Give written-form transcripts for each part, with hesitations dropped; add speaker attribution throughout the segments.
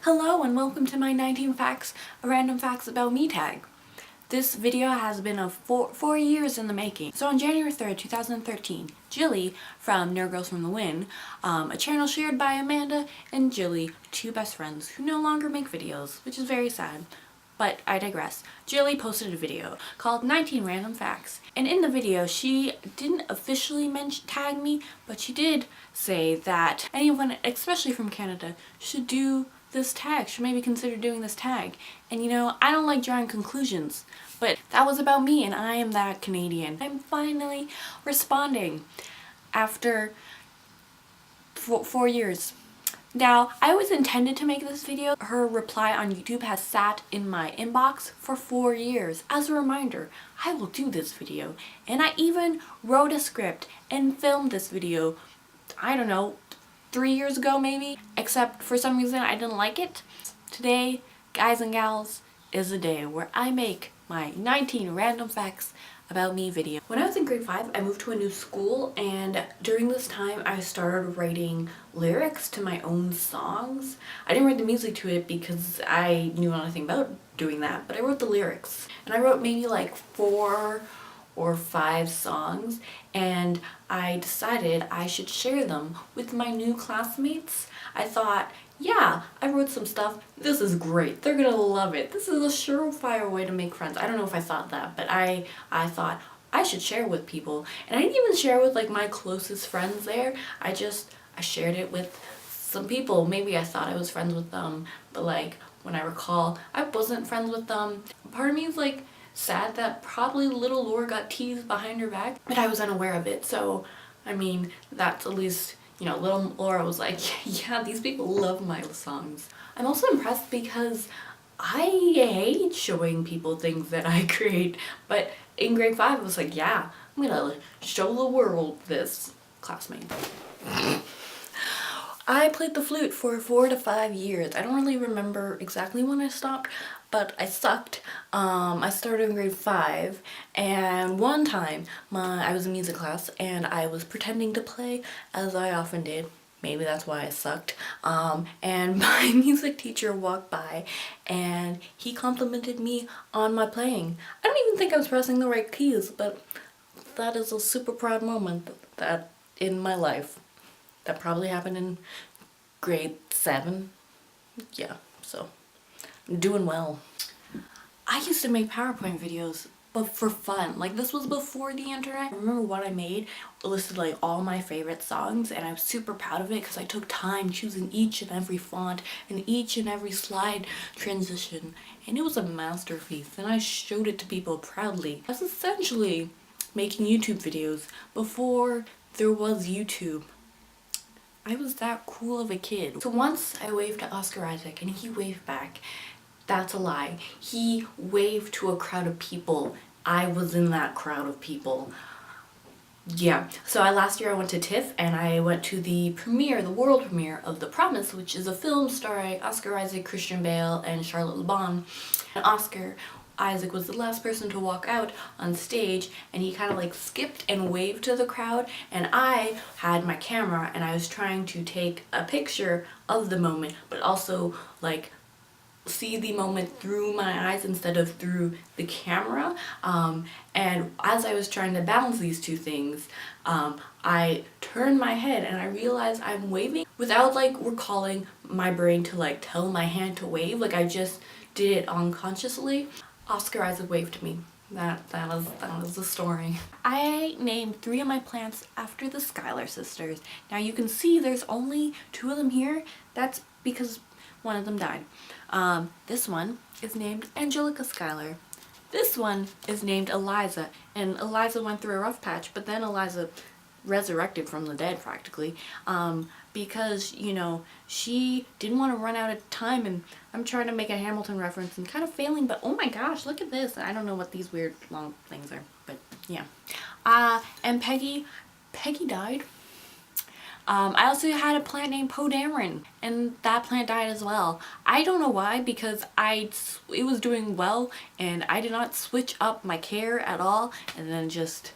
Speaker 1: Hello and welcome to my 19 facts, random facts about me tag. This video has been four years in the making. So on January 3rd, 2013, Jilly from Nerd Girls from the Wind, a channel shared by Amanda and Jilly, two best friends who no longer make videos, which is very sad. But I digress. Jilly posted a video called 19 Random Facts. And in the video, she didn't officially tag me, but she did say that anyone, especially from Canada, should do this tag, should maybe consider doing this tag. And you know, I don't like drawing conclusions, but that was about me and I am that Canadian. I'm finally responding after 4 years. Now, I always intended to make this video. Her reply on YouTube has sat in my inbox for 4 years. As a reminder, I will do this video. And I even wrote a script and filmed this video, I don't know, 3 years ago maybe, except for some reason I didn't like it. Today, guys and gals, is a day where I make my 19 random facts about me video. When I was in grade 5, I moved to a new school, and during this time I started writing lyrics to my own songs. I didn't write the music to it because I knew nothing about doing that, but I wrote the lyrics. And I wrote maybe like 4 or 5 songs, and I decided I should share them with my new classmates. I thought, yeah, I wrote some stuff. This is great. They're gonna love it. This is a surefire way to make friends. I don't know if I thought that, but I thought I should share with people. And I didn't even share with like my closest friends there. I shared it with some people. Maybe I thought I was friends with them, but like when I recall, I wasn't friends with them. Part of me is like sad that probably little Laura got teased behind her back, but I was unaware of it. So, I mean, that's at least, you know, little Laura was like, yeah, these people love my songs. I'm also impressed because I hate showing people things that I create, but in grade 5 I was like, yeah, I'm gonna show the world this, classmate. I played the flute for 4 to 5 years. I don't really remember exactly when I stopped, but I sucked. I started in grade 5, and one time I was in music class and I was pretending to play, as I often did. Maybe that's why I sucked. And my music teacher walked by and he complimented me on my playing. I don't even think I was pressing the right keys, but that is a super proud moment that in my life. That probably happened in grade 7. Yeah, so I'm doing well. I used to make PowerPoint videos, but for fun. Like, this was before the internet. I remember what I made listed like all my favorite songs, and I was super proud of it because I took time choosing each and every font and each and every slide transition, and it was a masterpiece, and I showed it to people proudly. I was essentially making YouTube videos before there was YouTube. I was that cool of a kid. So once I waved to Oscar Isaac and he waved back. That's a lie. He waved to a crowd of people. I was in that crowd of people. Yeah, so last year I went to TIFF and I went to the premiere, the world premiere of The Promise, which is a film starring Oscar Isaac, Christian Bale, and Charlotte Le Bon. And Oscar Isaac was the last person to walk out on stage, and he kind of like skipped and waved to the crowd, and I had my camera and I was trying to take a picture of the moment, but also like see the moment through my eyes instead of through the camera. And as I was trying to balance these two things, I turned my head and I realized I'm waving without like recalling my brain to like tell my hand to wave. Like, I just did it unconsciously. Oscar Isaac waved to me. That is the story. I named 3 of my plants after the Schuyler sisters. Now you can see there's only 2 of them here. That's because one of them died. This one is named Angelica Schuyler. This one is named Eliza, and Eliza went through a rough patch, but then Eliza resurrected from the dead practically, because, you know, she didn't want to run out of time, and I'm trying to make a Hamilton reference and kind of failing, but oh my gosh, look at this. I don't know what these weird long things are, but yeah. And Peggy died. I also had a plant named Poe Dameron, and that plant died as well. I don't know why, because it was doing well, and I did not switch up my care at all, and then just,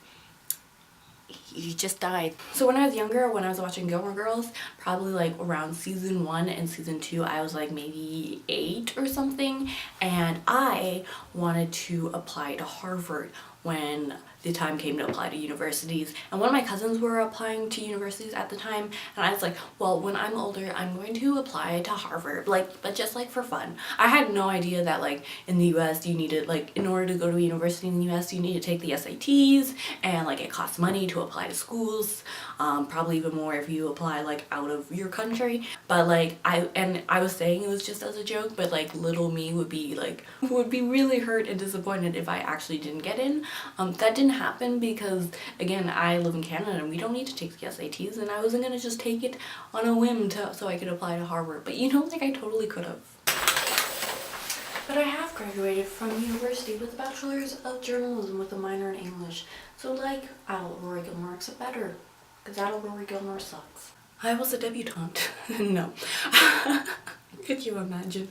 Speaker 1: he just died. So when I was younger, when I was watching Gilmore Girls, probably like around season 1 and season 2, I was like maybe 8 or something, and I wanted to apply to Harvard when the time came to apply to universities. And one of my cousins were applying to universities at the time, and I was like, well, when I'm older, I'm going to apply to Harvard, like, but just like for fun. I had no idea that like in the US you needed, like, in order to go to a university in the US you need to take the SATs, and like it costs money to apply to schools, probably even more if you apply like out of your country. But like I was saying it was just as a joke, but like little me would be really hurt and disappointed if I actually didn't get in. That didn't happen because, again, I live in Canada and we don't need to take the SATs, and I wasn't gonna just take it on a whim so I could apply to Harvard. But you know, like, I totally could have. But I have graduated from university with a bachelor's of journalism with a minor in English. So like, Rory Gilmore, except better, because Rory Gilmore sucks. I was a debutante. No. Could you imagine?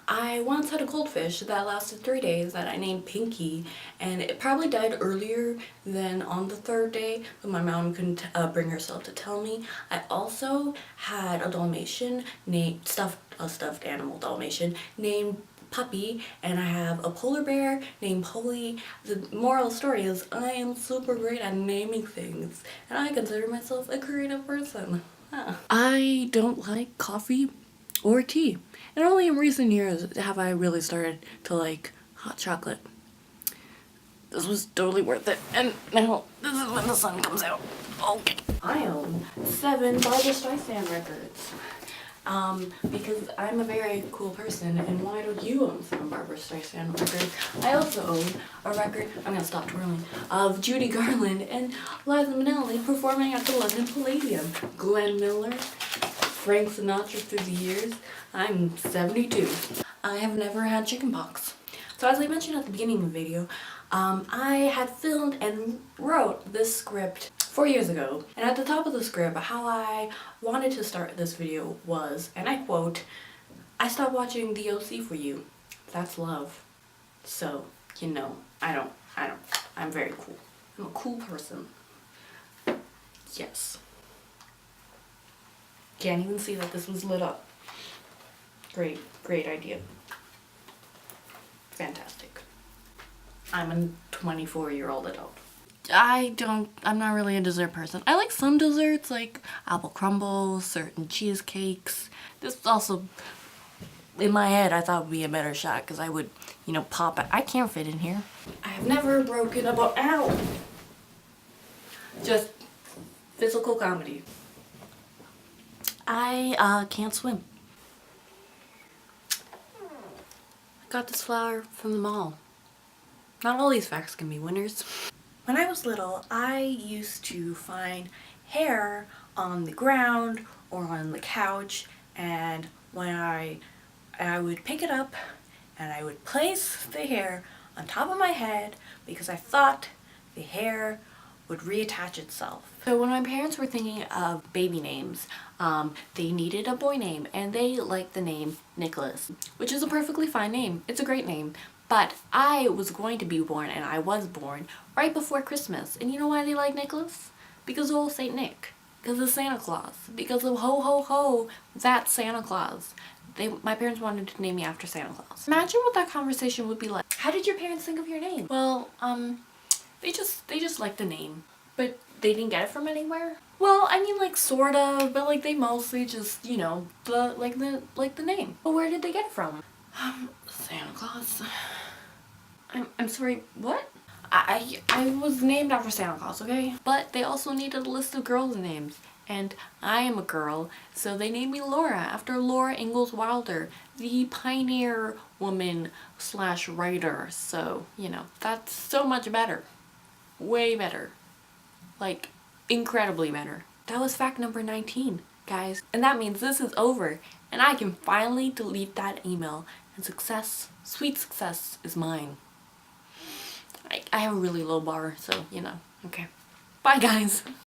Speaker 1: I once had a goldfish that lasted 3 days that I named Pinky, and it probably died earlier than on the 3rd day, but my mom couldn't bring herself to tell me. I also had a Dalmatian a stuffed animal Dalmatian named Puppy, and I have a polar bear named Polly. The moral of the story is I am super great at naming things, and I consider myself a creative person. I don't like coffee or tea. And only in recent years have I really started to like hot chocolate. This was totally worth it. And now, this is when the sun comes out. Okay. I own 7 Barbra Streisand records. Because I'm a very cool person, and why don't you own 7 Barbra Streisand records? I also own a record, I'm gonna stop twirling, of Judy Garland and Liza Minnelli performing at the London Palladium. Glenn Miller, Frank Sinatra through the years. I'm 72. I have never had chickenpox. So as I mentioned at the beginning of the video, I had filmed and wrote this script 4 years ago. And at the top of the script, how I wanted to start this video was, and I quote, "I stopped watching The OC for you. That's love." So, you know, I'm very cool. I'm a cool person. Yes. Can't even see that this was lit up. Great idea. Fantastic. I'm a 24-year-old adult. I'm not really a dessert person. I like some desserts, like apple crumbles, certain cheesecakes. This also, in my head, I thought would be a better shot because I would, you know, pop it. I can't fit in here. I have never broken a bone. Ow! Just physical comedy. I can't swim. I got this flower from the mall. Not all these facts can be winners. When I was little, I used to find hair on the ground or on the couch, and when I would pick it up and I would place the hair on top of my head because I thought the hair would reattach itself. So when my parents were thinking of baby names, they needed a boy name, and they liked the name Nicholas, which is a perfectly fine name. It's a great name. But I was going to be born, and I was born, right before Christmas. And you know why they like Nicholas? Because of old Saint Nick. Because of Santa Claus. Because of ho ho ho, that's Santa Claus. My parents wanted to name me after Santa Claus. Imagine what that conversation would be like. How did your parents think of your name? Well, they just liked the name. But they didn't get it from anywhere? Well, I mean, like, sort of, but like they mostly just, you know, the name. But where did they get it from? Santa Claus. I'm sorry, what? I was named after Santa Claus, okay? But they also needed a list of girls' names, and I am a girl, so they named me Laura after Laura Ingalls Wilder, the pioneer woman / writer. So, you know, that's so much better. Way better. Like, incredibly better. That was fact number 19, guys. And that means this is over, and I can finally delete that email, and success, sweet success, is mine. I have a really low bar, so, you know, okay. Bye, guys.